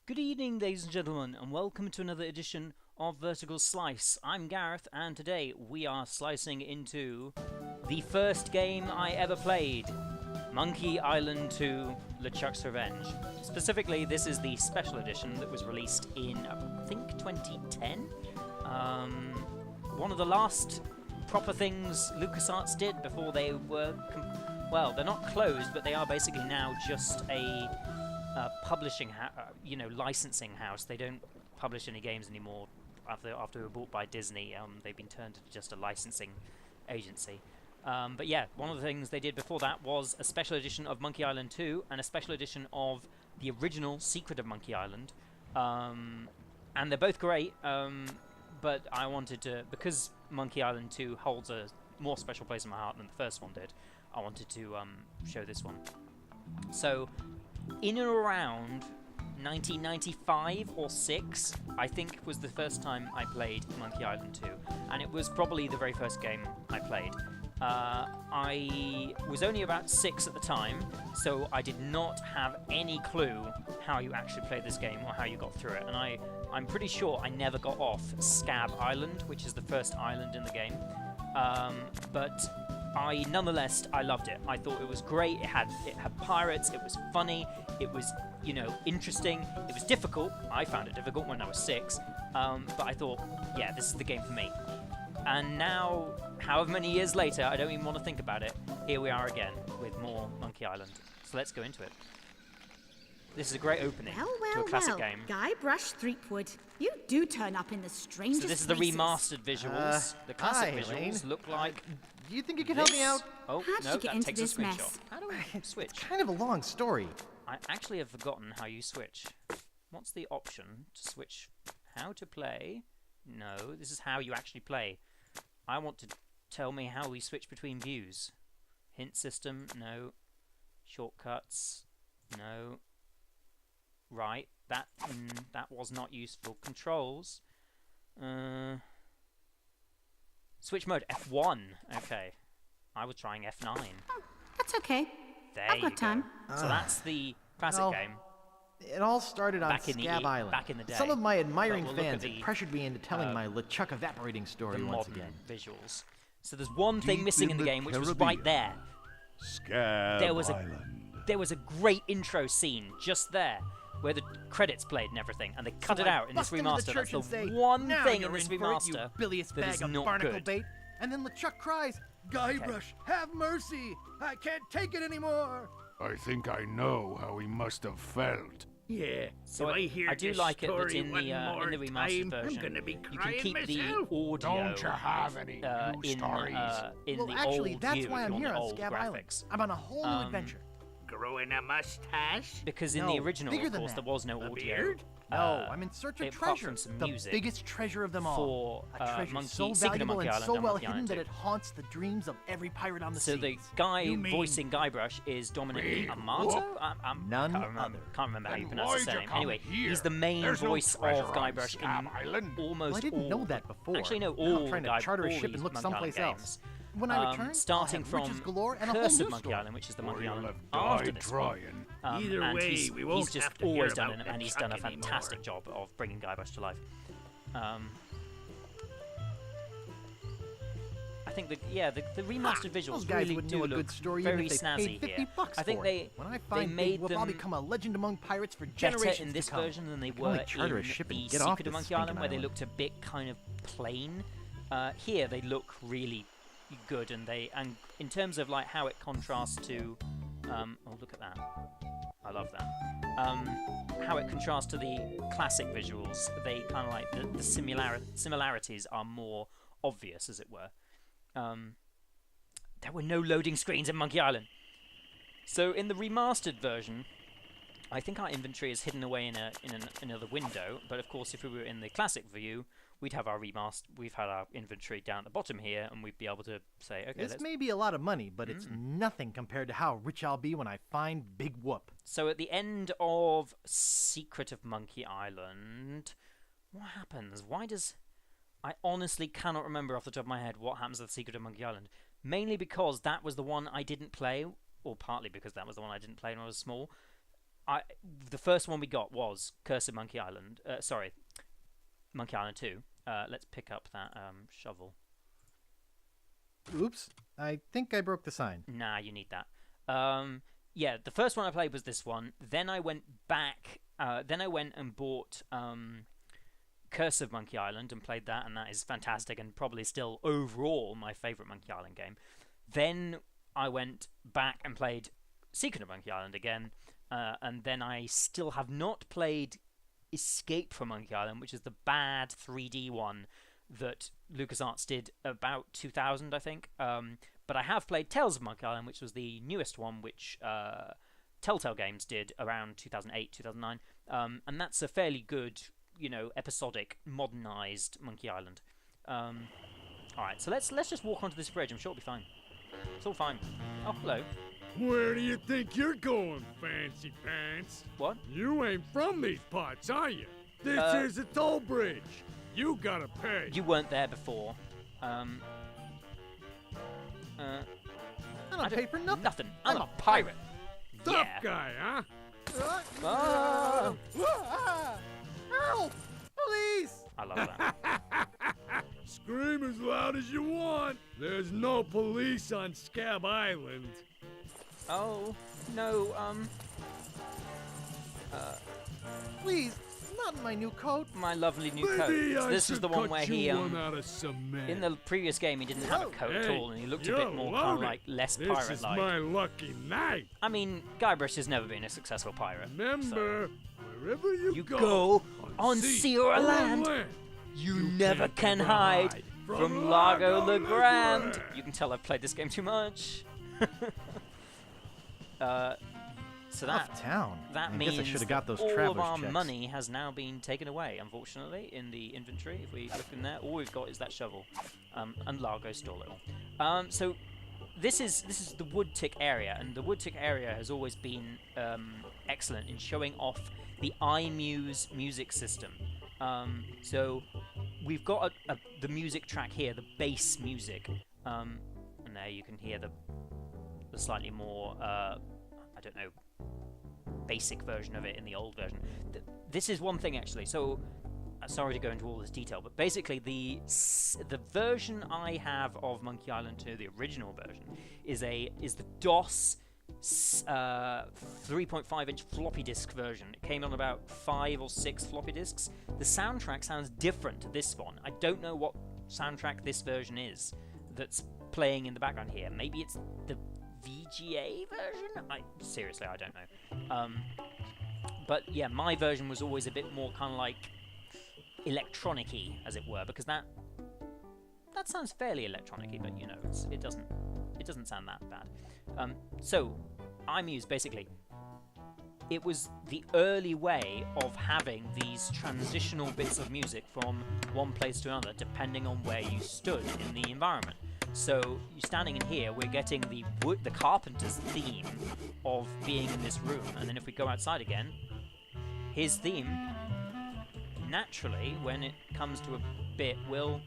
Good evening, ladies and gentlemen, and welcome to another edition of Vertical Slice. I'm Gareth, and today we are slicing into the first game I ever played, Monkey Island 2: LeChuck's Revenge. Specifically, this is the special edition that was released in, I think, 2010. One of the last proper things LucasArts did before they were, well, they're not closed, but they are basically now just a publishing, licensing house. They don't publish any games anymore after they were bought by Disney. They've been turned into just a licensing agency. But yeah, one of the things they did before that was a special edition of Monkey Island 2 and a special edition of the original Secret of Monkey Island. And they're both great, but I wanted to, because Monkey Island 2 holds a more special place in my heart than the first one did, I wanted to show this one. So, in and around 1995 or 6, I think, was the first time I played Monkey Island 2, and it was probably the very first game I played. I was only about 6 at the time, so I did not have any clue how you actually played this game or how you got through it, and I'm pretty sure I never got off Scab Island, which is the first island in the game, but nonetheless, I loved it. I thought it was great. It had pirates. It was funny. It was, interesting. It was difficult. I found it difficult when I was 6. But I thought, yeah, this is the game for me. And now, however many years later, I don't even want to think about it. Here we are again with more Monkey Island. So let's go into it. This is a great opening to a classic game. Guybrush Threepwood, you do turn up in the strangest So this is the places. remastered visuals. The classic visuals look like. Do you think you could help me out? Oh, How did no, you get that into takes this a screenshot. mess? How do I switch? It's kind of a long story. I actually have forgotten how you switch. What's the option to switch? How to play? No, this is how you actually play. I want to tell me how we switch between views. Hint system? No. Shortcuts? No. Right, that was not useful. Controls. Switch mode, F1. Okay. I was trying F9. Oh, that's okay. There I've got you time. go. So that's the classic game. It all started on Back in the Scab Island. back in the day. Some of my admiring But we'll look fans at had the, pressured me into telling my LeChuck evaporating story The once modern again. visuals. So there's one thing Deep missing in in the the game, which was Caribbean. right there. Scab Island. There was a great intro scene just there, where the credits played and everything, and they cut it out in this bust into the remaster. church That's and the say, one "Now thing you're in this for it, you remaster bilious that is bag of not barnacle good. bait." And then LeChuck cries, "Guybrush, have mercy! I can't take it anymore!" I think I know how he must have felt. Yeah, So if I hear do this like it that story in one the more remastered time, version, I'm gonna be you can crying keep myself. the audio Don't you have any new stories? in Well, the actually, old that's view, why if I'm you want here the on old Scab Island. graphics. I'm on a whole new adventure. Growing a mustache? Because in No, the original, bigger of than course, that. there was no A audio. beard? No, I'm in search of apart treasure. from some The music biggest treasure of them all. for a treasure Monkey, so Secret of valuable Monkey and Island so and well Monkey hidden Island that 2. it haunts the dreams of every pirate on the So seas. the guy You mean- voicing Guybrush is Dominic Amato? None Can't remember how you Then pronounce his why'd you surname. come Anyway, here? he's the main There's no voice treasure of on Guybrush Scab in Island. almost Well, I didn't all... know that before. Actually, no, Now all I'm trying to Guy- charter a all ship these and look Monkey someplace Island else. games. When I return, starting I'll have riches from galore and a whole Curse new of Monkey story. Island, which is the Or Monkey you'll Island have after died this one. trying. Either and way, he's, we won't he's just have to always hear done it, about and he's done a LeChuck anymore. fantastic job of bringing Guybrush to life. I think the remastered visuals Those guys really would do know a look good story very even if they snazzy paid 50 here. bucks I think for it. When I find made Big Whoop, them I'll become a legend among pirates for better generations in this to come. version than they can were only charter a in ship and the get off Secret of this Monkey Island, stinking where they island. looked a bit kind of plain. Here they look really good, and in terms of like how it contrasts to, oh look at that, I love that. How it contrasts to the classic visuals, they kind of like the similarities are more obvious, as it were. There were no loading screens in Monkey Island. So in the remastered version, I think our inventory is hidden away in another window. But of course, if we were in the classic view, we'd have our we've had our inventory down at the bottom here, and we'd be able to say, okay, This may be a lot of money, but it's nothing compared to how rich I'll be when I find Big Whoop. So at the end of Secret of Monkey Island, what happens? I honestly cannot remember off the top of my head what happens at the Secret of Monkey Island. Mainly because that was the one I didn't play, or partly because that was the one I didn't play when I was small. the first one we got was Curse of Monkey Island. Sorry, Monkey Island 2. Let's pick up that shovel. Oops, I think I broke the sign. Nah, you need that. Yeah, the first one I played was this one. Then I went back. Then I went and bought Curse of Monkey Island and played that, and that is fantastic and probably still overall my favourite Monkey Island game. Then I went back and played Secret of Monkey Island again, and then I still have not played Escape from Monkey Island, which is the bad 3D one that LucasArts did about 2000, I think. But I have played Tales of Monkey Island, which was the newest one, which Telltale Games did around 2008, 2009. And that's a fairly good, episodic, modernized Monkey Island. Alright, so let's just walk onto this bridge. I'm sure it'll be fine. It's all fine. Oh, hello. Where do you think you're going, fancy pants? What? You ain't from these parts, are you? This is a toll bridge. You gotta pay. You weren't there before. I don't pay for nothing. Nothing. I'm a pirate. Tough Yeah. guy, huh? Ah! Help! Police! I love that. Scream as loud as you want. There's no police on Scab Island. Oh, no, Please, not my new coat. my lovely new Maybe coat. I This is should the one cut where you he, one out of cement. in the previous game, he didn't have a coat at Hey, all, and he looked a you're bit more kind of loaded. like less This is pirate-like. my lucky night. I mean, Guybrush has never been a successful pirate. Remember, wherever you go on sea or land, you never can hide from Largo LeGrand. You can tell I've played this game too much. So Off town. that I means guess I should have got those all of traveler's our checks. money has now been taken away, unfortunately, in the inventory. If we look in there, all we've got is that shovel, and Largo stole it all. So this is the wood tick area, and the wood tick area has always been excellent in showing off the iMuse music system. So we've got the music track here, the bass music, and there you can hear the slightly more I don't know, basic version of it in the old version. This is one thing actually. So sorry to go into all this detail, but basically the version I have of Monkey Island 2, the original version, is the DOS 3.5-inch floppy disk version. It came on about 5 or 6 floppy disks. The soundtrack sounds different to this one. I don't know what soundtrack this version is that's playing in the background here. Maybe it's the VGA version? Seriously, I don't know. But yeah, my version was always a bit more kind of like electronic-y, as it were, because that sounds fairly electronic-y, but it doesn't sound that bad. So iMuse, basically, it was the early way of having these transitional bits of music from one place to another, depending on where you stood in the environment. So you standing in here, we're getting the carpenter's theme of being in this room, and then if we go outside again, his theme, naturally, when it comes to a bit, will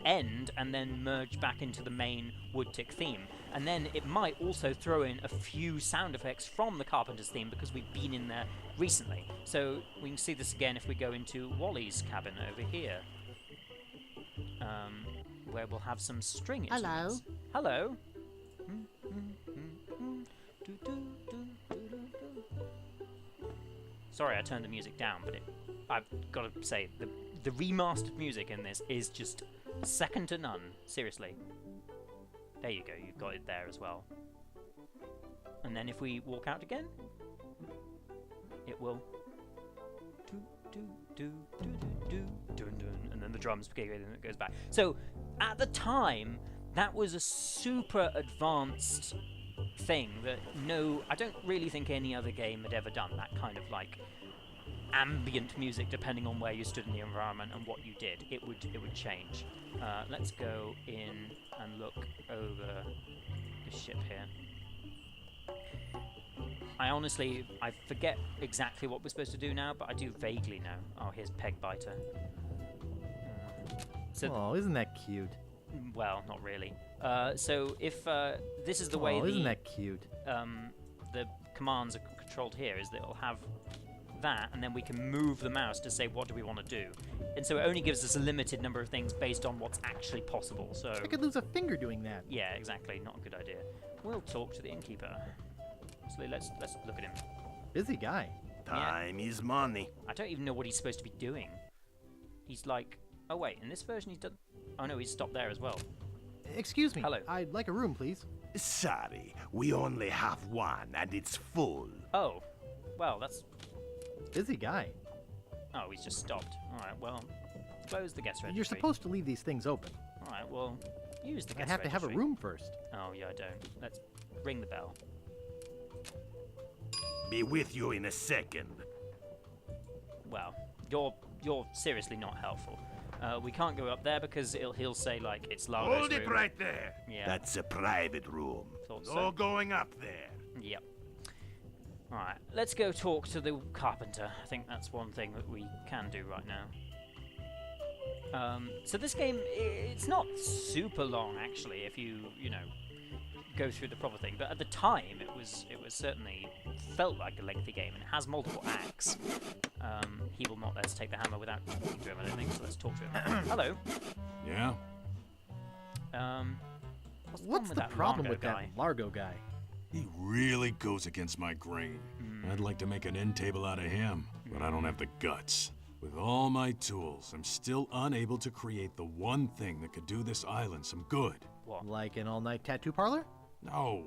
end and then merge back into the main woodtick theme. And then it might also throw in a few sound effects from the carpenter's theme because we've been in there recently. So we can see this again if we go into Wally's cabin over here, where we'll have some string instruments. Hello. Sorry, I turned the music down, but I've got to say, the remastered music in this is just second to none. Seriously. There you go, you've got it there as well. And then if we walk out again, it will and then the drums kick in and it goes back. So at the time, that was a super advanced thing that I don't really think any other game had ever done, that kind of like ambient music depending on where you stood in the environment and what you did. It would change. Let's go in and look over the ship here. I forget exactly what we're supposed to do now, but I do vaguely know. Oh, here's Peg Biter. Oh, isn't that cute? Well, not really. So if this is the way isn't that cute? the commands are controlled here is that it'll have that, and then we can move the mouse to say what do we want to do. And so it only gives us a limited number of things based on what's actually possible. So I could lose a finger doing that. yeah, exactly. Not a good idea. We'll talk to the innkeeper. So let's look at him. Busy guy. Time is money. I don't even know what he's supposed to be doing. He's like, oh wait, in this version he's done. Oh no, he's stopped there as well. Excuse me. Hello. I'd like a room, please. Sorry, we only have one and it's full. Oh, well that's. Busy guy. Oh, he's just stopped. All right, well, close the guest registry. You're supposed to leave these things open. All right, well, use the I guest have to have a registry. room first. Oh yeah, I don't. Let's ring the bell. Be with you in a second. Well, you're seriously not helpful. We can't go up there because he'll say like it's Largo's Hold it room. right there. Yeah. That's a private room. Thought No so. going up there. Yep. All right, let's go talk to the carpenter. I think that's one thing that we can do right now. So this game, it's not super long actually, if you know, go through the proper thing. But at the time, it was certainly felt like a lengthy game, and it has multiple acts. He will not let us take the hammer without talking to him, I don't think. So let's talk to him. Hello. Yeah? What's the that problem Largo with guy? that Largo guy? He really goes against my grain. I'd like to make an end table out of him, but I don't have the guts. With all my tools, I'm still unable to create the one thing that could do this island some good. What? Like an all-night tattoo parlor? No.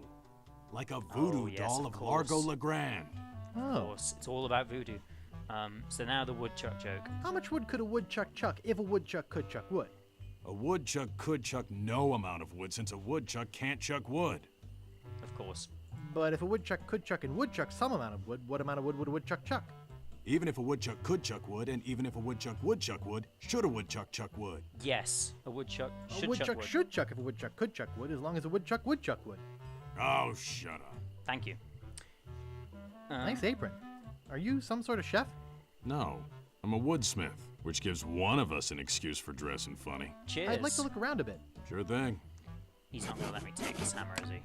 Like a voodoo yes, doll of of Largo course. Legrand. Of Oh. course, it's all about voodoo. So now the woodchuck joke. How much wood could a woodchuck chuck if a woodchuck could chuck wood? A woodchuck could chuck no amount of wood since a woodchuck can't chuck wood. Of course. But if a woodchuck could chuck and woodchuck some amount of wood, what amount of wood would a woodchuck chuck? Even if a woodchuck could chuck wood, and even if a woodchuck would chuck wood, should a woodchuck chuck wood? Yes, a woodchuck should A woodchuck chuck wood. should chuck if a woodchuck could chuck wood, as long as a woodchuck would chuck wood. Oh, shut up. Thank you. Nice apron. Are you some sort of chef? No, I'm a woodsmith, which gives one of us an excuse for dressing funny. Cheers. I'd like to look around a bit. Sure thing. He's not going to let me take his hammer, is he?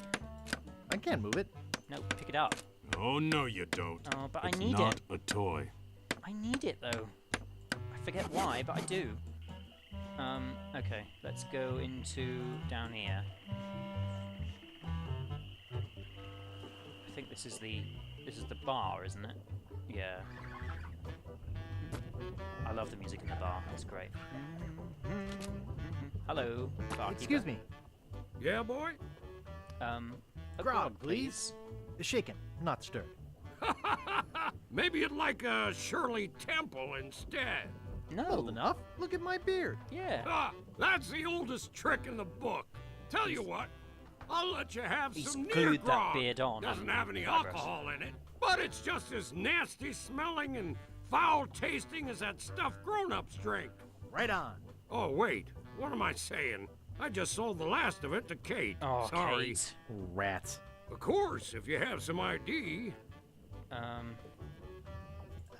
I can move it. No, pick it up. Oh, no, you don't. Oh, but It's I need not it. a toy. I need it, though. I forget why, but I do. Okay, let's go into down here. I think this is the bar, isn't it? Yeah. I love the music in the bar. It's great. Hello, barkeeper. Excuse me. Yeah, boy? A Grog, please. Shaken, not stirred. Maybe you'd like a Shirley Temple instead. No. Old enough? Look at my beard. Yeah. Ah, that's the oldest trick in the book. Tell you what, I'll let you have He's some near glued that grog. beard on, Doesn't hasn't have he? any Progress. alcohol in it, but it's just as nasty smelling and foul tasting as that stuff grown-ups drink. Right on. Oh, wait, what am I saying? I just sold the last of it to Kate. Oh, Sorry. Kate. Rats. Of course, if you have some ID.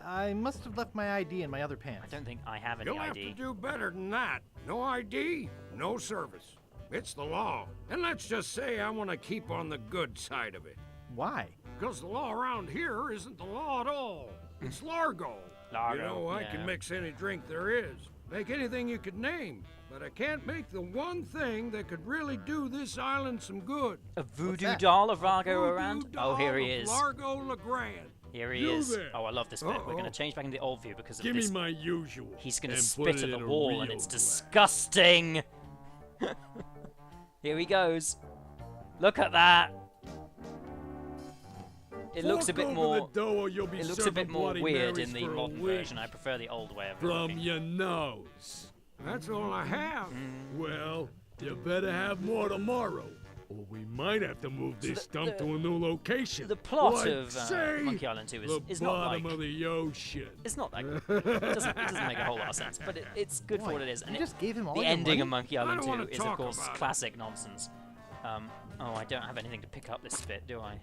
I must have left my ID in my other pants. I don't think I have any You'll have ID. to do better than that. No ID, no service. It's the law. And let's just say I want to keep on the good side of it. Why? Because the law around here isn't the law at all. It's Largo. Largo, You know, I yeah. can mix any drink there is. Make anything you could name. But I can't make the one thing that could really do this island some good. A voodoo that? doll of Largo Voodoo around? Oh, doll here he of is. Largo Legrand. Here he You is. there. Oh, I love this bit. We're going Uh-oh. to change back into the old view because of Give this. me my usual. He's going to and spit put at it the in a wall, and real it's glass. disgusting. Here he goes. Look at that. It looks a Fork bit over more. the dough or you'll be It looks a serving bit more Bloody weird Marys in the for a modern week. version. I prefer the old way of From looking. your nose. That's all I have. Well, you better have more tomorrow, or we might have to move this the- stump to a new location. The plot Like, of say, Monkey Island 2 the is not bottom like. of the ocean. It's not that good. It doesn't make a whole lot of sense, but it's good for Boy, what it is. And you it- just gave him all the your ending money? of Monkey Island don't wanna 2 is, of talk course, about it. classic nonsense. Oh, I don't have anything to pick up this bit, do I?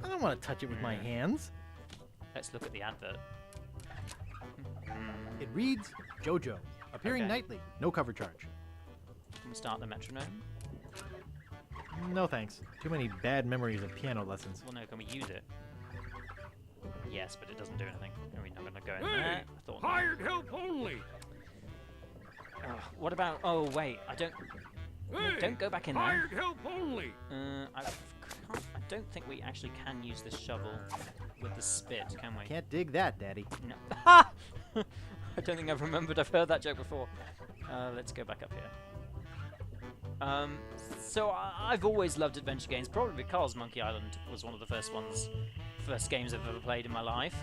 I don't want to touch it with my hands. Let's look at the advert. It reads JoJo, appearing Okay. nightly, no cover charge. Can we start the metronome? No thanks. Too many bad memories of piano lessons. Well, no, can we use it? Yes, but it doesn't do anything. Are we not going to go in there? I thought Hired help only. what about... Oh, wait, I don't... No, don't go back in there. Hired help only. I don't think we actually can use this shovel with the spit, can we? Can't dig that, Daddy. No. Ha! I don't think I've remembered I've heard that joke before. Let's go back up here. So I've always loved adventure games, probably because Monkey Island was one of the first games I've ever played in my life.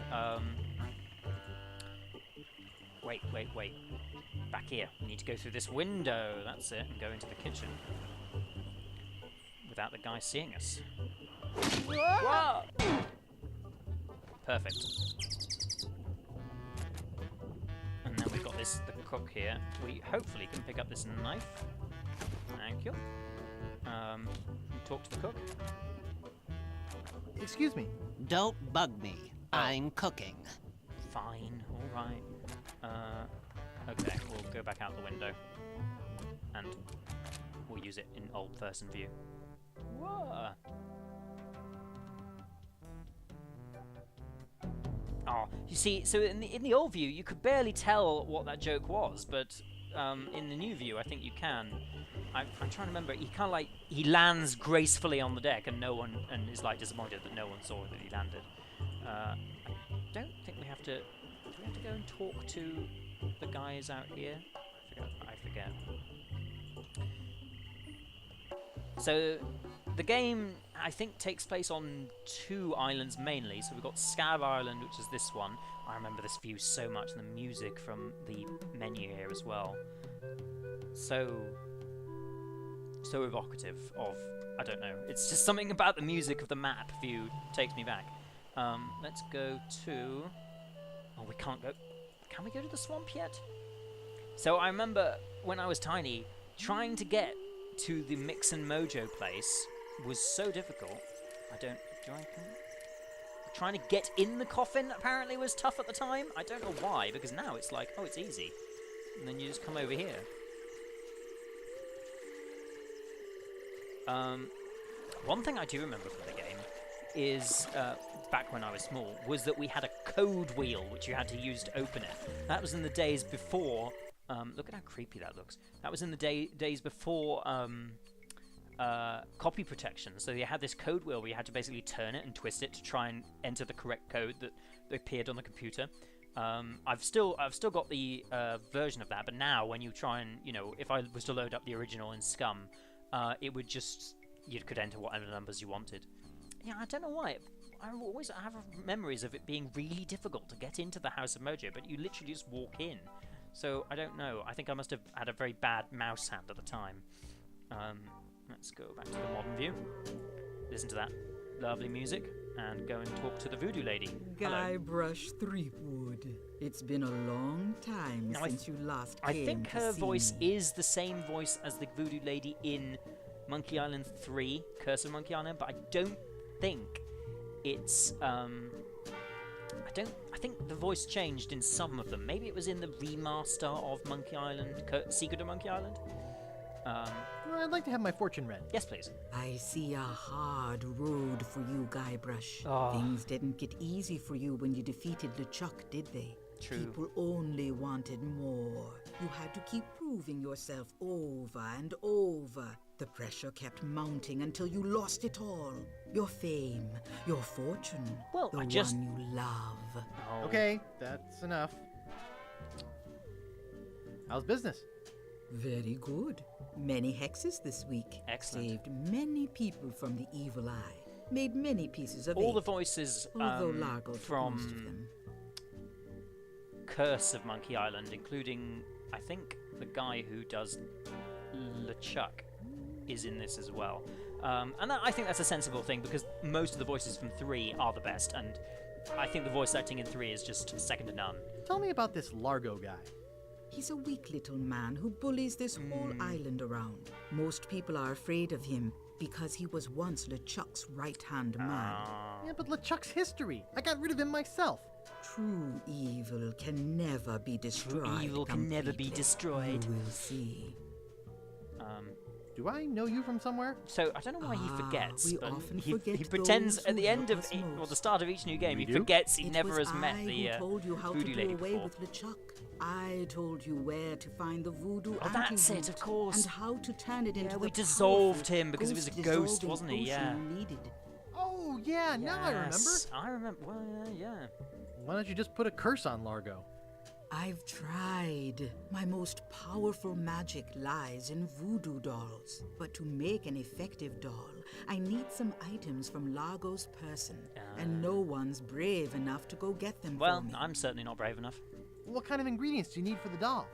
Wait. Back here. We need to go through this window. That's it. And go into the kitchen. Without the guy seeing us. Whoa! Perfect. And then we've got the cook here. We hopefully can pick up this knife. Thank you. Talk to the cook. Excuse me. Don't bug me. I'm cooking. Fine, alright. Okay, we'll go back out the window. And we'll use it in old-person view. Whoa! Oh, you see, so in the old view, you could barely tell what that joke was, but in the new view, I think you can. I'm trying to remember. He kind of like he lands gracefully on the deck, and is like disappointed that no one saw that he landed. I don't think we have to. Do we have to go and talk to the guys out here? I forget. So the game, I think, takes place on 2 islands mainly. So we've got Scab Island, which is this one. I remember this view so much, and the music from the menu here as well. So evocative of, I don't know, it's just something about the music of the map view takes me back. Let's go to... Oh, we can't go... Can we go to the swamp yet? So I remember when I was tiny, trying to get to the Mix and Mojo place was so difficult. Trying to get in the coffin apparently was tough at the time. I don't know why, because now it's like, oh, it's easy. And then you just come over here. One thing I do remember from the game is, back when I was small, was that we had a code wheel which you had to use to open it. That was in the days before... look at how creepy that looks. That was in the days before copy protection. So you had this code wheel where you had to basically turn it and twist it to try and enter the correct code that appeared on the computer. I've still got the version of that, but now when you try and, if I was to load up the original in Scum, it would just, you could enter whatever numbers you wanted. Yeah, I don't know why. I always have memories of it being really difficult to get into the House of Mojo, but you literally just walk in. So I don't know. I think I must have had a very bad mouse hand at the time. Let's go back to the modern view. Listen to that lovely music and go and talk to the voodoo lady. Guybrush Threepwood. It's been a long time since you last came I think to her see voice me. is the same voice as the voodoo lady in Monkey Island 3, Curse of Monkey Island, but I don't think it's I think the voice changed in some of them. Maybe it was in the remaster of Monkey Island, Secret of Monkey Island. Well, I'd like to have my fortune read. Yes, please. I see a hard road for you, Guybrush. Oh. Things didn't get easy for you when you defeated LeChuck, did they? True. People only wanted more. You had to keep proving yourself over and over. The pressure kept mounting until you lost it all. Your fame, your fortune, Well, the I just... one you love. Oh. Okay, that's enough. How's business? Very good. Many hexes this week. Excellent. Saved many people from the evil eye. Made many pieces of All the eight, voices although Largo took from most of them. Curse of Monkey Island, including, I think, the guy who does LeChuck is in this as well. And I think that's a sensible thing, because most of the voices from 3 are the best, and I think the voice acting in 3 is just second to none. Tell me about this Largo guy. He's a weak little man who bullies this whole island around. Most people are afraid of him because he was once LeChuck's right-hand man. Yeah, but LeChuck's history. I got rid of him myself. True evil can never be destroyed. True evil can never be completely. destroyed. You will see. Do I know you from somewhere? So I don't know why he forgets, we but often he forget pretends those at who the end help of us or the most. start of each new game, We he do? forgets he It never was has met I the who told you how to voodoo do lady away before. with LeChuck. I told you where to find the voodoo Oh, that's it, of course. and how to turn it into we the dissolved powerful him because he was a ghost, ghost-dissolving wasn't he? potion Yeah. you needed. Oh, yeah, now I remember. Yes, I remember. Well, yeah. Why don't you just put a curse on Largo? I've tried. My most powerful magic lies in voodoo dolls. But to make an effective doll, I need some items from Largo's person, and no one's brave enough to go get them Well, for me. I'm certainly not brave enough. What kind of ingredients do you need for the doll?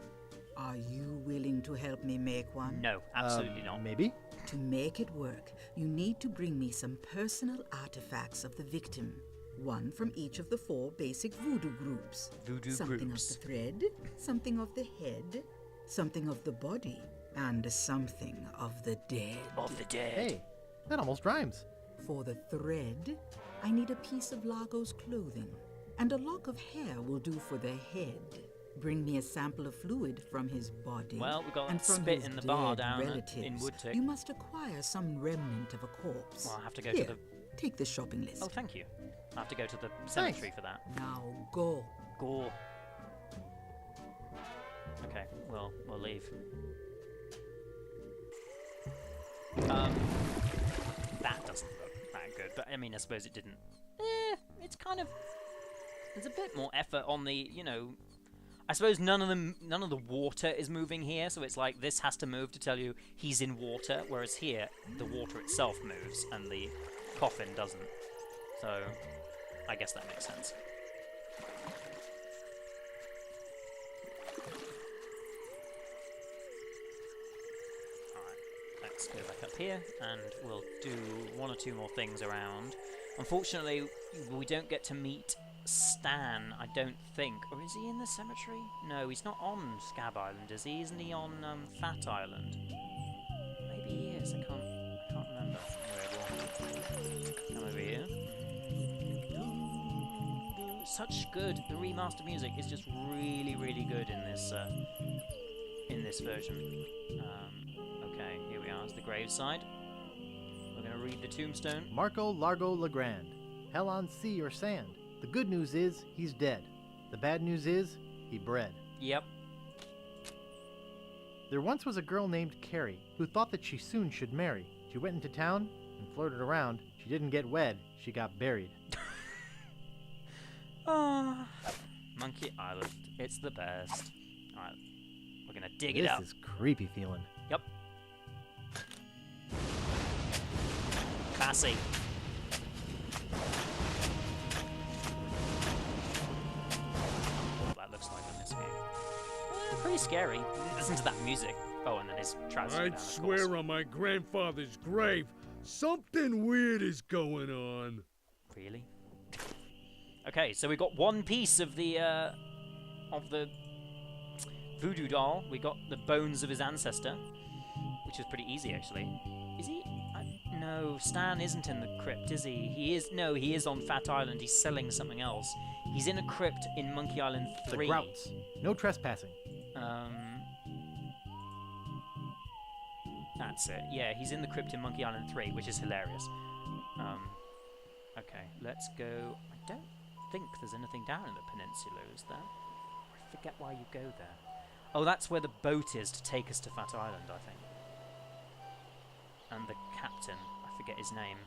Are you willing to help me make one? No, absolutely not. Maybe? To make it work, you need to bring me some personal artifacts of the victim. One from each of the 4 basic voodoo groups. Something of the thread, something of the head, something of the body, and something of the dead. Of the dead. Hey, that almost rhymes. For the thread, I need a piece of Largo's clothing, and a lock of hair will do for the head. Bring me a sample of fluid from his body. Well, we've got and from spit his in the bar dead down in relatives. Woodtick. You must acquire some remnant of a corpse. Well, I'll have to go Here, to the... take the shopping list. Oh, thank you. I have to go to the cemetery for that. Now go. Gore. Okay, well, we'll leave. That doesn't look that good, but I mean, I suppose it didn't. It's kind of... There's a bit more effort on the, you know... I suppose none of the water is moving here, so it's like this has to move to tell you he's in water, whereas here, the water itself moves, and the coffin doesn't. So, I guess that makes sense. Alright, let's go back up here, and we'll do 1 or 2 more things around. Unfortunately, we don't get to meet Stan, I don't think. Or is he in the cemetery? No, he's not on Scab Island, is he? Isn't he on Fat Island? Maybe he is, I can't remember. Anyway, we'll come over here. Such good, the remastered music is just really, really good in this version. Okay, here we are, it's the graveside. We're going to read the tombstone. Marco Largo Legrand. Hell on sea or sand. The good news is, he's dead. The bad news is, he bred. Yep. There once was a girl named Carrie, who thought that she soon should marry. She went into town and flirted around. She didn't get wed, she got buried. Ah, Monkey Island, it's the best. Alright, we're gonna dig it up. This is creepy feeling. Yep. Classy. What that looks like in this game. Pretty scary. Listen to that music. Oh, and then his trousers are down, I'd of course. swear on my grandfather's grave, something weird is going on. Really? Okay, so we got one piece of the voodoo doll. We got the bones of his ancestor, which was pretty easy actually. Is he? No, Stan isn't in the crypt, is he? He is. No, he is on Fat Island. He's selling something else. He's in a crypt in Monkey Island 3. The Grouts. No trespassing. That's it. Yeah, he's in the crypt in Monkey Island 3, which is hilarious. Okay, let's go. I don't think there's anything down in the peninsula, is there? I forget why you go there. Oh, that's where the boat is to take us to Fat Island, I think. And the captain, I forget his name.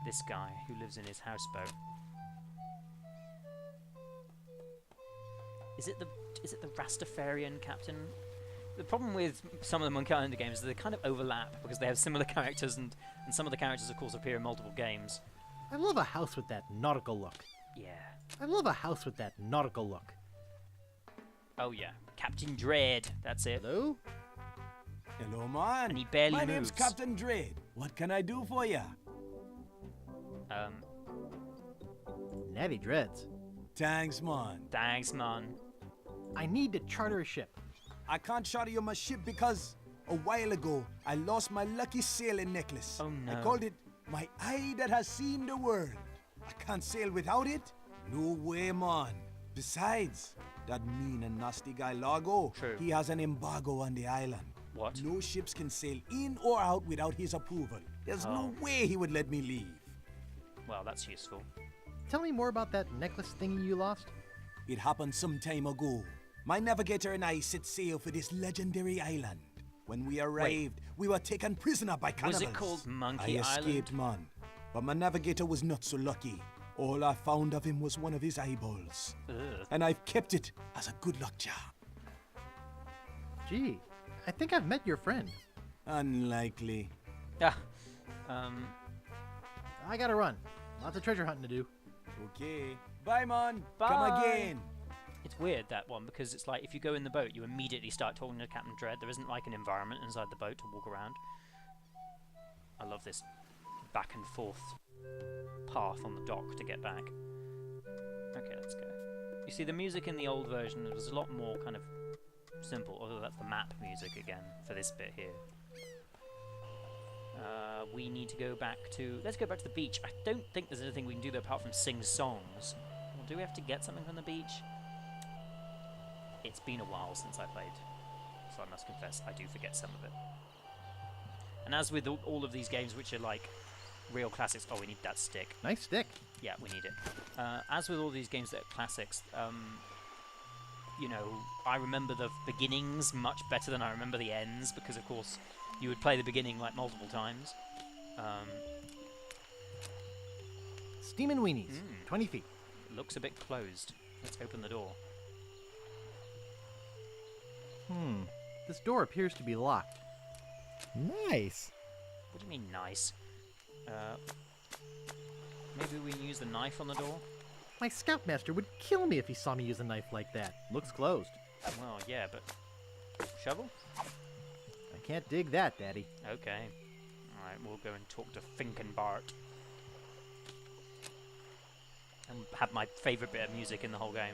This guy who lives in his houseboat. Is it the Rastafarian captain? The problem with some of the Monkey Island games is they kind of overlap because they have similar characters and some of the characters of course appear in multiple games. I love a house with that nautical look. Yeah. I love a house with that nautical look. Oh yeah. Captain Dread, that's it. Hello? Hello, man. And he barely My moves. name's Captain Dread. What can I do for ya? Natty dreads. Thanks, man. Thanks, man. I need to charter a ship. I can't charter you my ship because a while ago I lost my lucky sailing necklace. Oh no. I called it my eye that has seen the world. I can't sail without it. No way, man. Besides, that mean and nasty guy Largo, True. he has an embargo on the island. What? No ships can sail in or out without his approval. There's no way he would let me leave. Well, that's useful. Tell me more about that necklace thingy you lost. It happened some time ago. My navigator and I set sail for this legendary island. When we arrived, we were taken prisoner by cannibals. Was it called Monkey I escaped, man. But my navigator was not so lucky. All I found of him was one of his eyeballs. Ugh. And I've kept it as a good luck charm. Gee, I think I've met your friend. Unlikely. Ah. I gotta run. Lots of treasure hunting to do. Okay. Bye, man. Bye. Come again. It's weird, that one, because it's like if you go in the boat, you immediately start talking to Captain Dread. There isn't like an environment inside the boat to walk around. I love this back and forth path on the dock to get back. Okay, let's go. You see, the music in the old version was a lot more kind of simple, although that's the map music again for this bit here. We need to go back to... Let's go back to the beach. I don't think there's anything we can do there apart from sing songs. Well, do we have to get something from the beach? It's been a while since I played, so I must confess I do forget some of it. And as with all of these games which are like real classics... Oh, we need that stick. Nice stick. Yeah, we need it. As with all these games that are classics, you know, I remember the beginnings much better than I remember the ends, because of course you would play the beginning like multiple times. Steamin' Weenies, 20 feet. Looks a bit closed. Let's open the door. This door appears to be locked. Nice. What do you mean, nice? Maybe we can use the knife on the door? My scoutmaster would kill me if he saw me use a knife like that. Looks closed. Well, yeah, but... Shovel? I can't dig that, Daddy. Okay. Alright, we'll go and talk to Finkenbart. And have my favourite bit of music in the whole game.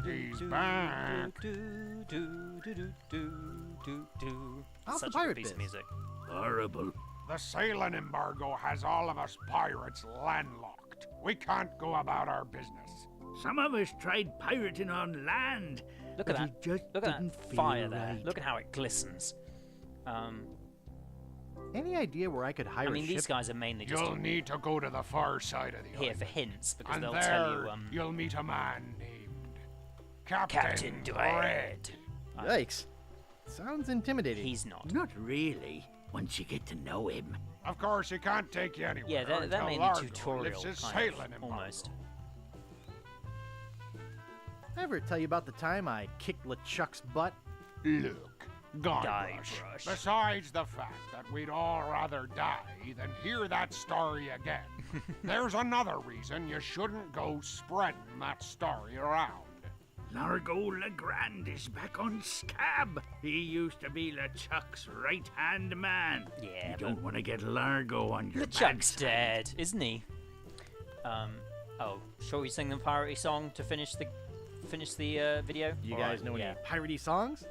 He's back. How's the Such a pirate good piece of biz? music. Horrible. The sailing embargo has all of us pirates landlocked. We can't go about our business. Some of us tried pirating on land. Look at but that. it just Look at didn't that feel fire there. right. Look at how it glistens. Any idea where I could hire I mean, a these ship? guys are mainly just You'll need to go to the far side of the here island. for hints, because And they'll there tell you, you'll meet a man named Captain Dread. Yikes. Sounds intimidating. He's not. Not really, once you get to know him. Of course, he can't take you anywhere. Yeah, they're until mainly Largo tutorial, lifts his kind sailing of, embargo. almost. Ever tell you about the time I kicked LeChuck's butt? Look, Guybrush. Guybrush. Besides the fact that we'd all rather die than hear that story again, there's another reason you shouldn't go spreading that story around. Largo Legrand is back on Scab. He used to be LeChuck's right-hand man. Yeah, You don't want to get Largo on your bad LeChuck's side. dead, isn't he? Oh, shall we sing the piratey song to finish the video? Do you All guys right, know any yeah. piratey songs?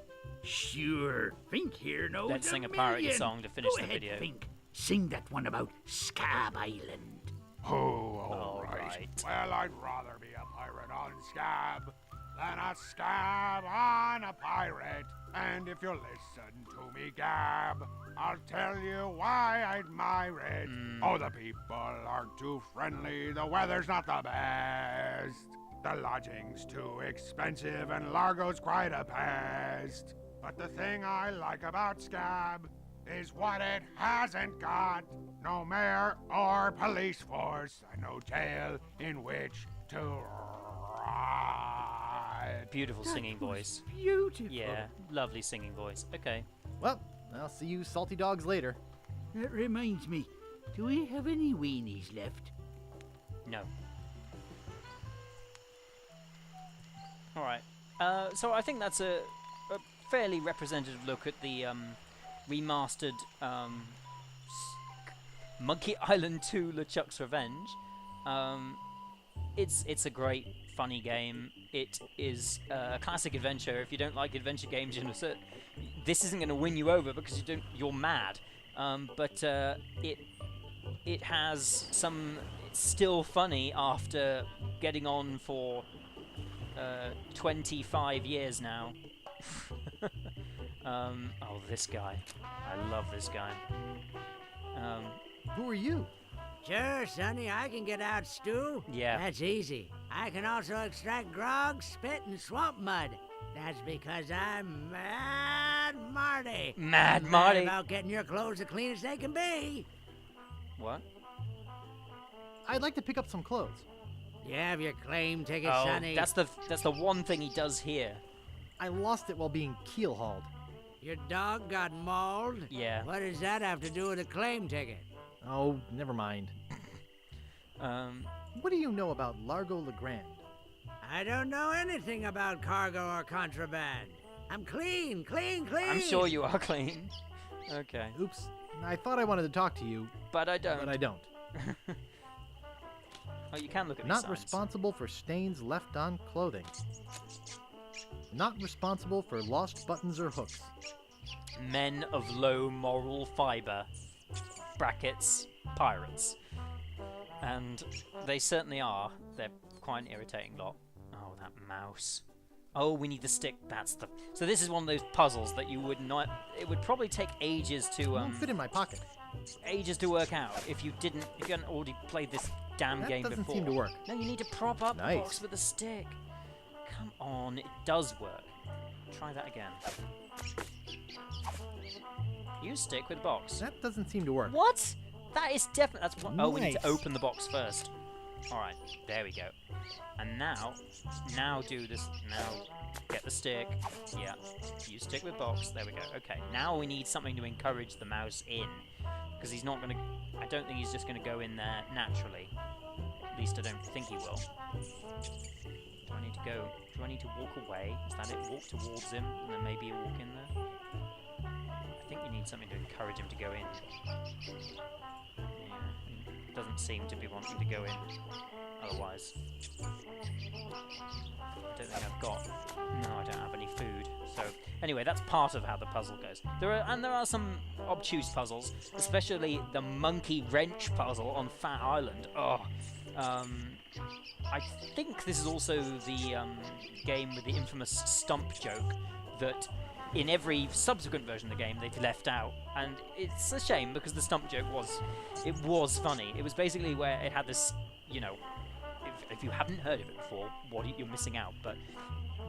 Sure. Fink here knows Let's sing a million. parody song to finish Go the ahead, video. Fink. Sing that one about Scab Island. Oh, all All right. right. Well, I'd rather be a pirate on Scab than a scab on a pirate. And if you'll listen to me gab, I'll tell you why I admire it. Oh, the people aren't too friendly, the weather's not the best. The lodging's too expensive and Largo's quite a pest. But the thing I like about Scab is what it hasn't got. No mayor or police force and no jail in which to ride. Beautiful singing voice. Beautiful. Yeah, lovely singing voice. Okay. Well, I'll see you salty dogs later. That reminds me, do we have any weenies left? No. Alright. So I think that's a fairly representative look at the remastered Monkey Island 2 LeChuck's Revenge. It's a great, funny game. It is a classic adventure. If you don't like adventure games, you know, this isn't going to win you over because you're mad. But it has some... It's still funny after getting on for 25 years now. Oh, this guy. I love this guy. Who are you? Sure, Sonny, I can get out stew. Yeah. That's easy. I can also extract grog, spit, and swamp mud. That's because I'm Mad Marty. Mad I'm Marty. Mad about getting your clothes as clean as they can be. What? I'd like to pick up some clothes. You have your claim ticket, Oh, Sonny. that's the one thing he does here. I lost it while being keel hauled. Your dog got mauled? Yeah. What does that have to do with a claim ticket? Oh, never mind. What do you know about Largo Legrand? I don't know anything about cargo or contraband. I'm clean. I'm sure you are clean. Okay. Oops. I thought I wanted to talk to you. But I don't. But I don't. Oh, you can look at Not these signs. responsible for stains left on clothing. Not responsible for lost buttons or hooks. Men of low moral fiber. Brackets. Pirates. And they certainly are. They're quite an irritating lot. Oh, that mouse. Oh, we need the stick. That's the... So this is one of those puzzles that you would not... It would probably take ages to... Won't fit in my pocket. Ages to work out if you hadn't already played this damn game before. That doesn't seem to work. No, you need to prop up the Nice. box with a stick. Come on, it does work. Try that again. Use stick with box. That doesn't seem to work. What? That is definitely... That's what... Oh, we need to Nice. open the box first. Alright, there we go. And now do this. Now, get the stick. Yeah, use stick with box. There we go. Okay, now we need something to encourage the mouse in. Because he's not going to... I don't think he's just going to go in there naturally. At least I don't think he will. Do I need to go... Do I need to walk away? Is that it? Walk towards him, and then maybe walk in there? I think you need something to encourage him to go in. Yeah, he doesn't seem to be wanting to go in. Otherwise, I don't think I've got... No, I don't have any food. So, anyway, that's part of how the puzzle goes. There are some obtuse puzzles, especially the monkey wrench puzzle on Fat Island. Oh, I think this is also the game with the infamous stump joke that in every subsequent version of the game they've left out, and it's a shame because the stump joke was funny. It was basically where it had this, you know, if you haven't heard of it before, you're missing out. But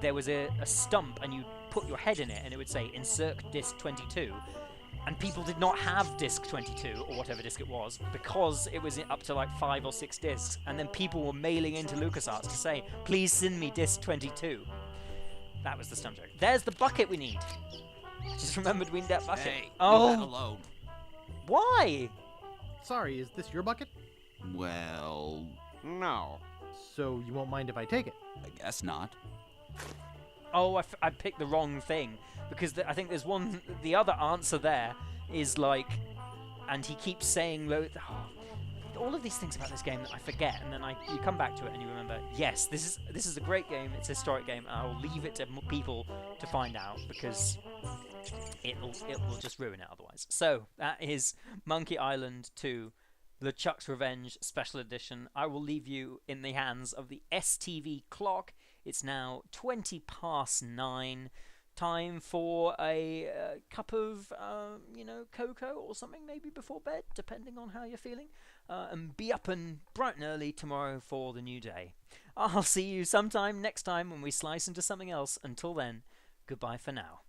there was a stump, and you put your head in it, and it would say insert disc 22. And people did not have disc 22, or whatever disc it was, because it was up to like 5 or 6 discs. And then people were mailing into LucasArts to say, please send me disc 22. That was the stump joke. There's the bucket we need. Just remembered we need that bucket. Hey, oh, leave that alone. Why? Sorry, is this your bucket? Well, no. So you won't mind if I take it? I guess not. Oh, I picked the wrong thing. Because I think there's one... The other answer there is like... And he keeps saying... all of these things about this game that I forget, and then you come back to it and you remember, yes, this is a great game, it's a historic game, and I'll leave it to people to find out, because it will just ruin it otherwise. So, that is Monkey Island 2, LeChuck's Revenge Special Edition. I will leave you in the hands of the STV clock. It's now 9:20. Time for a cup of, cocoa or something, maybe before bed, depending on how you're feeling. And be up and bright and early tomorrow for the new day. I'll see you sometime next time when we slice into something else. Until then, goodbye for now.